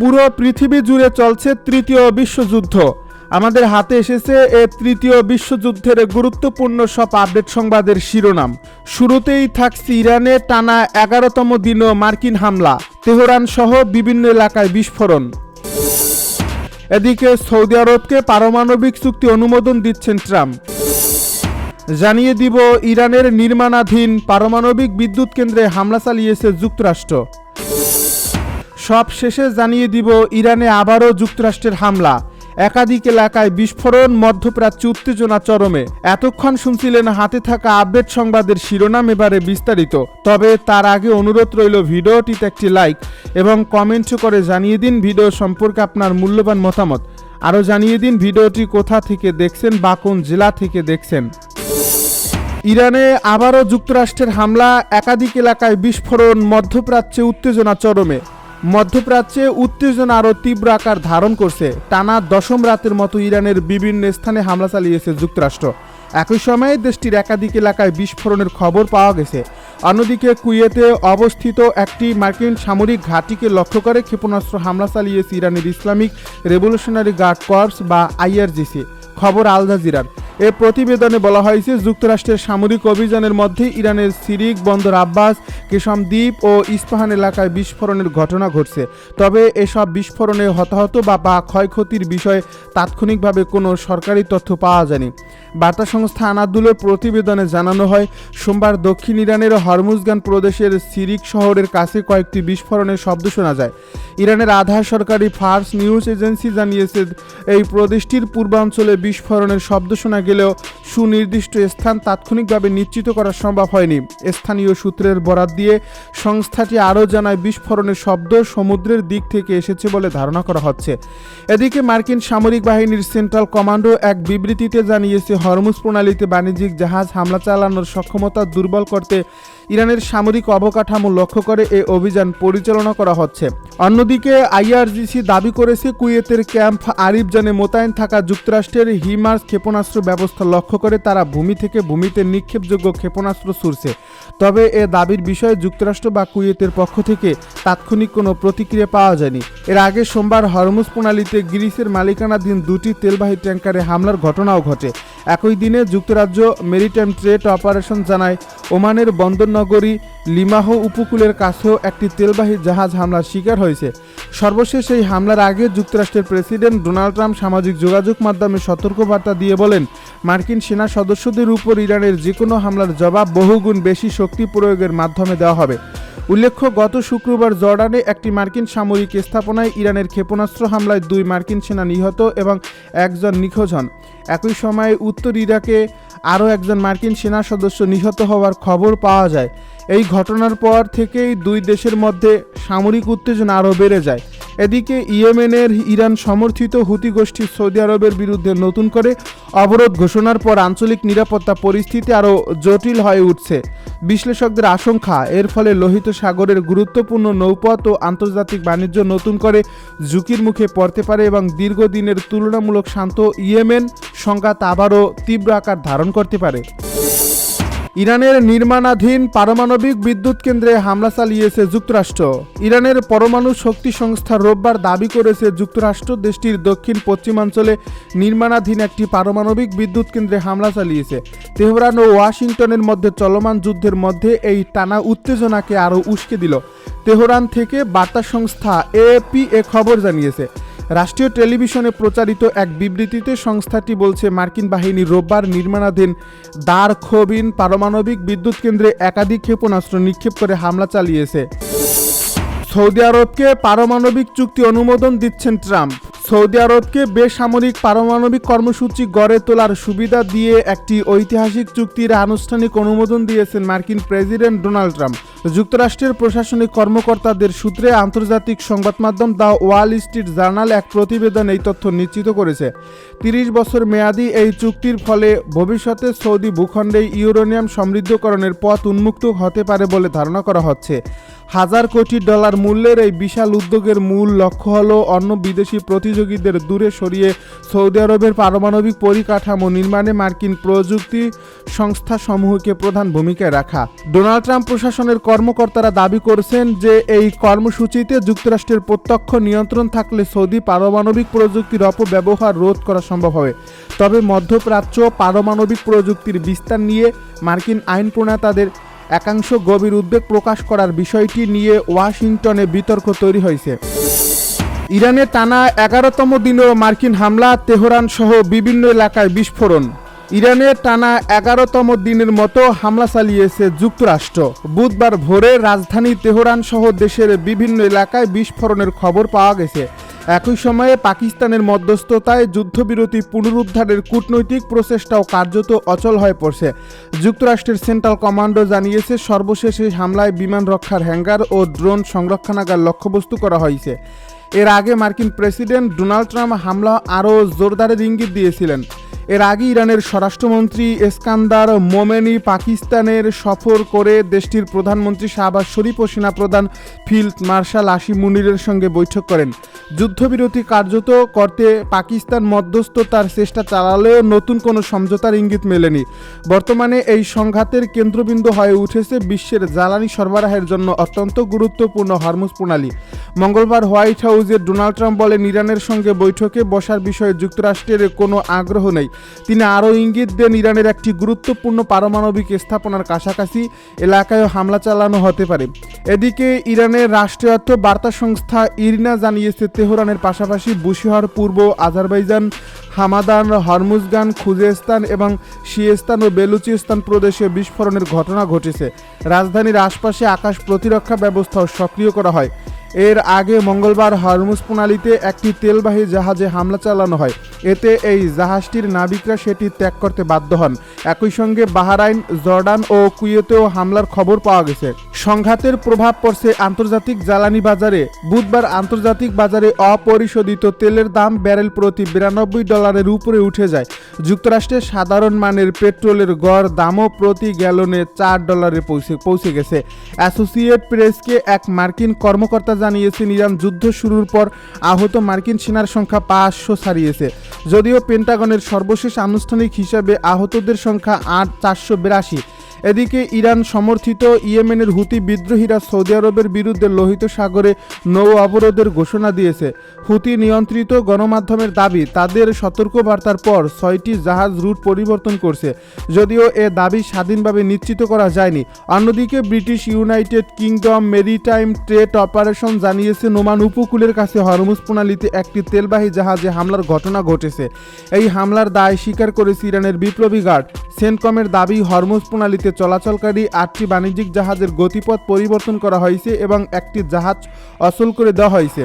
পুরো পৃথিবী জুড়ে চলছে তৃতীয় বিশ্বযুদ্ধ। আমাদের হাতে এসেছে এই তৃতীয় বিশ্বযুদ্ধের গুরুত্বপূর্ণ সব আপডেট সংবাদের শিরোনাম। শুরুতেই থাকছে ইরানে টানা 11তম দিনও মার্কিন হামলা, তেহরান সহ বিভিন্ন এলাকায় বিস্ফোরণ। এদিকে সৌদি আরবকে পারমাণবিক চুক্তি অনুমোদন দিচ্ছেন ট্রাম্প। জানিয়ে দিব ইরানের নির্মাণাধীন পারমাণবিক বিদ্যুৎ কেন্দ্রে হামলা চালিয়েছে যুক্তরাষ্ট্র। সব শেষে জানিয়ে দিব ইরানে আবারও যুক্তরাষ্ট্রের হামলা, একাধিক এলাকায় বিস্ফোরণ, মধ্যপ্রাচ্যে উত্তেজনা চরমে। এতক্ষণ শুনছিলেন হাতে থাকা আপডেট সংবাদের শিরোনাম, এবারে বিস্তারিত। তবে তার আগে অনুরোধ রইল ভিডিওটিতে একটি লাইক এবং কমেন্ট করে জানিয়ে দিন ভিডিও সম্পর্কে আপনার মূল্যবান মতামত। আরও জানিয়ে দিন ভিডিওটি কোথা থেকে দেখছেন বা কোন জেলা থেকে দেখছেন। ইরানে আবারও যুক্তরাষ্ট্রের হামলা, একাধিক এলাকায় বিস্ফোরণ, মধ্যপ্রাচ্যে উত্তেজনা চরমে। মধ্যপ্রাচ্যে উত্তেজনা আরও তীব্র আকার ধারণ করছে। টানা 10ম রাতের মতো ইরানের বিভিন্ন স্থানে হামলা চালিয়েছে যুক্তরাষ্ট্র। একই সময়ে দেশটির একাধিক এলাকায় বিস্ফোরণের খবর পাওয়া গেছে। অন্যদিকে কুয়েতে অবস্থিত একটি মার্কিন সামরিক ঘাঁটিকে লক্ষ্য করে ক্ষেপণাস্ত্র হামলা চালিয়েছে ইরানের ইসলামিক রেভলিউশনারি গার্ড কর্পস বা IRGC। খবর আল জাজিরার। এ প্রতিবেদনে বলা হয়েছে যুক্তরাষ্ট্রের সামরিক অভিযানের মধ্যে ইরানের সিরিক, বন্দর আব্বাস, কেশম দ্বীপ ও ইস্পাহান এলাকায় বিস্ফোরণের ঘটনা ঘটছে। তবে এসব বিস্ফোরণে হতাহত বা ক্ষয়ক্ষতির বিষয়ে তাৎক্ষণিকভাবে কোনো সরকারি তথ্য পাওয়া যায়নি। বার্তা সংস্থা আনাদুলের প্রতিবেদনে জানানো হয়, সোমবার দক্ষিণ ইরানের হরমুজগান প্রদেশের সিরিক শহরের কাছে কয়েকটি বিস্ফোরণের শব্দ শোনা যায়। ইরানের আধা সরকারি ফার্স নিউজ এজেন্সি জানিয়েছে এই প্রদেশটির পূর্বাঞ্চলে বিস্ফোরণের শব্দ শোনা গেলেও সুনির্দিষ্ট স্থান তাৎক্ষণিকভাবে নিশ্চিত করা সম্ভব হয়নি। স্থানীয় সূত্রের বরাত দিয়ে সংস্থাটি আরও জানায়, বিস্ফোরণের শব্দ সমুদ্রের দিক থেকে এসেছে বলে ধারণা করা হচ্ছে। এদিকে মার্কিন সামরিক বাহিনীর সেন্ট্রাল কমান্ডো এক বিবৃতিতে জানিয়েছে, হরমুজ প্রণালীতে বাণিজ্যিক জাহাজ হামলা চালানোর সক্ষমতা দুর্বল করতে ইরানের সামরিক অবকাঠামো লক্ষ্য করে এই অভিযান পরিচালনা করা হচ্ছে। অন্যদিকে IRGC দাবি করেছে, কুয়েতের ক্যাম্প আরিফজানে মোতায়েন থাকা যুক্তরাষ্ট্রের হিমার্স ক্ষেপণাস্ত্র ব্যবস্থা লক্ষ্য করে তারা ভূমি থেকে ভূমিতে নিক্ষেপযোগ্য ক্ষেপণাস্ত্র ছুড়ছে। তবে এ দাবির বিষয়ে যুক্তরাষ্ট্র বা কুয়েতের পক্ষ থেকে তাৎক্ষণিক কোনো প্রতিক্রিয়া পাওয়া যায়নি। এর আগে সোমবার হরমুজ প্রণালীতে গ্রিসের মালিকানাধীন 2টি তেলবাহী ট্যাঙ্কারে হামলার ঘটনাও ঘটে। একই দিনে যুক্তরাজ্য মেরিটাইম ট্রেড অপারেশন জানায়, ওমানের বন্দরনগরী লিমাহ উপকূলের কাছেও একটি তেলবাহী জাহাজ হামলার শিকার হয়েছে। সর্বশেষ এই হামলার আগে যুক্তরাষ্ট্রের প্রেসিডেন্ট ডোনাল্ড ট্রাম্প সামাজিক যোগাযোগ মাধ্যমে সতর্কবার্তা দিয়ে বলেন, মার্কিন সেনা সদস্যদের উপর ইরানের যে কোনো হামলার জবাব বহুগুণ বেশি শক্তি প্রয়োগের মাধ্যমে দেওয়া হবে। উল্লেখ্য, গত শুক্রবার জর্ডানে একটি মার্কিন সামরিক স্থাপনায় ইরানের ক্ষেপণাস্ত্র হামলায় 2 মার্কিন সেনা নিহত এবং 1 জন নিখোঁজ হন। একই সময়ে উত্তর ইরাকে আরও 1 জন মার্কিন সেনা সদস্য নিহত হওয়ার খবর পাওয়া যায়। এই ঘটনার পর থেকেই 2 দেশের মধ্যে সামরিক উত্তেজনা আরও বেড়ে যায়। এদিকে ইয়েমেনের ইরান সমর্থিত হুতি গোষ্ঠী সৌদি আরবের বিরুদ্ধে নতুন করে অবরোধ ঘোষণার পর আঞ্চলিক নিরাপত্তা পরিস্থিতি আরও জটিল হয়ে উঠছে। বিশ্লেষকদের আশঙ্কা, এর ফলে লোহিত সাগরের গুরুত্বপূর্ণ নৌপথ ও আন্তর্জাতিক বাণিজ্য নতুন করে ঝুঁকির মুখে পড়তে পারে এবং দীর্ঘদিনের তুলনামূলক শান্ত ইয়েমেন সংঘাত আবারও তীব্র আকার ধারণ করতে পারে। ইরানের নির্মাণাধীন পারমাণবিক বিদ্যুৎ কেন্দ্রে হামলা চালিয়েছে যুক্তরাষ্ট্র। ইরানের পরমাণু শক্তি সংস্থা রোববার দাবি করেছে, যুক্তরাষ্ট্র দেশটির দক্ষিণ পশ্চিমাঞ্চলে নির্মাণাধীন একটি পারমাণবিক বিদ্যুৎ কেন্দ্রে হামলা চালিয়েছে। তেহরান ও ওয়াশিংটনের মধ্যে চলমান যুদ্ধের মধ্যে এই টানা উত্তেজনাকে আরও উস্কে দিল। তেহরান থেকে বার্তা সংস্থা AFP এ খবর জানিয়েছে। রাষ্ট্রীয় টেলিভিশনে প্রচারিত এক বিবৃতিতে সংস্থাটি বলছে, মার্কিন বাহিনী রোববার নির্মাণাধীন দার খবিন পারমাণবিক বিদ্যুৎ কেন্দ্রে একাধিক ক্ষেপণাস্ত্র নিক্ষেপ করে হামলা চালিয়েছে। সৌদি আরবকে পারমাণবিক চুক্তি অনুমোদন দিচ্ছেন ট্রাম্প। সৌদি আরবকে বেসামরিক পারমাণবিক কর্মসূচি গড়ে তোলার সুবিধা দিয়ে একটি ঐতিহাসিক চুক্তির আনুষ্ঠানিক অনুমোদন দিয়েছেন মার্কিন প্রেসিডেন্ট ডোনাল্ড ট্রাম্প। যুক্তরাষ্ট্রের প্রশাসনিক কর্মকর্তাদের সূত্রে আন্তর্জাতিক সংবাদ মাধ্যম দ্য ওয়াল স্ট্রিট জার্নাল এক প্রতিবেদন এই তথ্য নিশ্চিত করেছে। 30 বছর মেয়াদী এই চুক্তির ফলে ভবিষ্যতে সৌদি ভূখণ্ডে ইউরেনিয়াম সমৃদ্ধকরণের পথ উন্মুক্ত হতে পারে বলে ধারণা করা হচ্ছে। হাজার কোটি ডলার মূল্যের এই বিশাল উদ্যোগের মূল লক্ষ্য হলো অন্য বিদেশি প্রতিযোগীদের দূরে সরিয়ে সৌদি আরবের পারমাণবিক পরিকাঠামো নির্মাণে মার্কিন প্রযুক্তি সংস্থাসমূহকে প্রধান ভূমিকায় রাখা। ডোনাল্ড ট্রাম্প প্রশাসনের কর্মকর্তারা দাবি করেছেন যে এই কর্মসূচিতে যুক্তরাষ্ট্রের প্রত্যক্ষ নিয়ন্ত্রণ থাকলে সৌদি পারমাণবিক প্রযুক্তির অপব্যবহার রোধ করা সম্ভব হবে। তবে মধ্যপ্রাচ্য পারমাণবিক প্রযুক্তির বিস্তার নিয়ে মার্কিন আইন প্রণেতাদের একাংশ গভীর উদ্বেগ প্রকাশ করার বিষয়টি নিয়ে ওয়াশিংটনে বিতর্ক তৈরি হয়েছে। ইরানে টানা 11তম দিনেও মার্কিন হামলা, তেহরান সহ বিভিন্ন এলাকায় বিস্ফোরণ। ইরানে টানা 11তম দিনের মতো হামলা চালিয়েছে যুক্তরাষ্ট্র। বুধবার ভোরে রাজধানী তেহরান সহ দেশের বিভিন্ন এলাকায় বিস্ফোরণের খবর পাওয়া গেছে। একই সময়ে পাকিস্তানের মধ্যস্থতায় যুদ্ধবিরতি পুনরুদ্ধারের কূটনৈতিক প্রচেষ্টাও কার্যত অচল হয়ে পড়ছে। যুক্তরাষ্ট্রের সেন্ট্রাল কমান্ডো জানিয়েছে সর্বশেষ এই হামলায় বিমান রক্ষার হ্যাঙ্গার ও ড্রোন সংরক্ষণাগার লক্ষ্যবস্তু করা হয়েছে। এর আগে মার্কিন প্রেসিডেন্ট ডোনাল্ড ট্রাম্প হামলা আরও জোরদারের ইঙ্গিত দিয়েছিলেন। এর আগে ইরানের স্বরাষ্ট্রমন্ত্রী এসকান্দার মোমেনি পাকিস্তানের সফর করে দেশটির প্রধানমন্ত্রী শাহবাজ শরীফ ও সেনাপ্রধান ফিল্ড মার্শাল আসিম মুনিরের সঙ্গে বৈঠক করেন। যুদ্ধবিরতি কার্যত করতে পাকিস্তান মধ্যস্থতার চেষ্টা চালালেও নতুন কোনো সমঝোতার ইঙ্গিত মেলেনি। বর্তমানে এই সংঘাতের কেন্দ্রবিন্দু হয়ে উঠেছে বিশ্বের জ্বালানি সরবরাহের জন্য অত্যন্ত গুরুত্বপূর্ণ হরমুজ প্রণালী। মঙ্গলবার হোয়াইট হাউসে ডোনাল্ড ট্রাম্প বলেন, ইরানের সঙ্গে বৈঠকে বসার বিষয়ে যুক্তরাষ্ট্রের কোনো আগ্রহ নেই। তিনি আরও ইঙ্গিত দেন, ইরানের একটি গুরুত্বপূর্ণ পারমাণবিক স্থাপনার কাছাকাছি এলাকায় হামলা চালানো হতে পারে। এদিকে ইরানের রাষ্ট্রায়ত্ত বার্তা সংস্থা ইরিনা জানিয়েছে, তেহরানের পাশাপাশি বুশিহর, পূর্ব আজারবাইজান, হামাদান, হরমুজগান, খুজেস্তান এবং শিয়েস্তান ও বেলুচিস্তান প্রদেশে বিস্ফোরণের ঘটনা ঘটেছে। রাজধানীর আশপাশে আকাশ প্রতিরক্ষা ব্যবস্থাও সক্রিয় করা হয়। এর আগে মঙ্গলবার হরমুজ প্রণালীতে একটি তেলবাহী জাহাজে হামলা চালানো হয়। এতে এই জাহাজটির নাবিকরা সেটি ত্যাগ করতে বাধ্য হন। একই সঙ্গে বাহরাইন, জর্ডান ও কুয়েতেও হামলার খবর পাওয়া গেছে। সংঘাতের প্রভাব পড়ছে আন্তর্জাতিক জ্বালানি বাজারে। বুধবার আন্তর্জাতিক বাজারে অপরিশোধিত তেলের দাম ব্যারেল প্রতি $92 উপরে উঠে যায়। যুক্তরাষ্ট্রে সাধারণ মানের পেট্রোলের গড় দামও প্রতি গ্যালনে $4 পৌঁছে গেছে। অ্যাসোসিয়েট প্রেসকে এক মার্কিন কর্মকর্তা জানিয়েছেন, ইরান যুদ্ধ শুরুর পর আহত মার্কিন সেনার সংখ্যা 500 ছাড়িয়েছে। যদিও পেন্টাগনের সর্বশেষ আনুষ্ঠানিক হিসাবে আহতদের সংখ্যা 482। এদিকে ইরান সমর্থিত ইয়েমেনের হুতি বিদ্রোহীরা সৌদি আরবের বিরুদ্ধে লোহিত সাগরে নৌ অবরোধের ঘোষণা দিয়েছে। হুতি নিয়ন্ত্রিত গণমাধ্যমের দাবি, তাদের সতর্কবার্তার পর 6টি জাহাজ রুট পরিবর্তন করছে, যদিও এ দাবি স্বাধীনভাবে নিশ্চিত করা যায়নি। অন্যদিকে British United kingdom maritime trade operation জানিয়েছে, নোমান উপকূলের কাছে হরমুজ প্রণালীতে একটি তেলবাহী জাহাজে হামলার ঘটনা ঘটেছে। এই হামলার দায় স্বীকার করেছে ইরানের বিপ্লবী গার্ড। সেন্টকমের দাবি, হরমুজ প্রণালীতে চলাচলকারী 8টি বাণিজ্যিক জাহাজের গতিপথ পরিবর্তন করা হয়েছে এবং একটি জাহাজ অচল করে দেওয়া হয়েছে।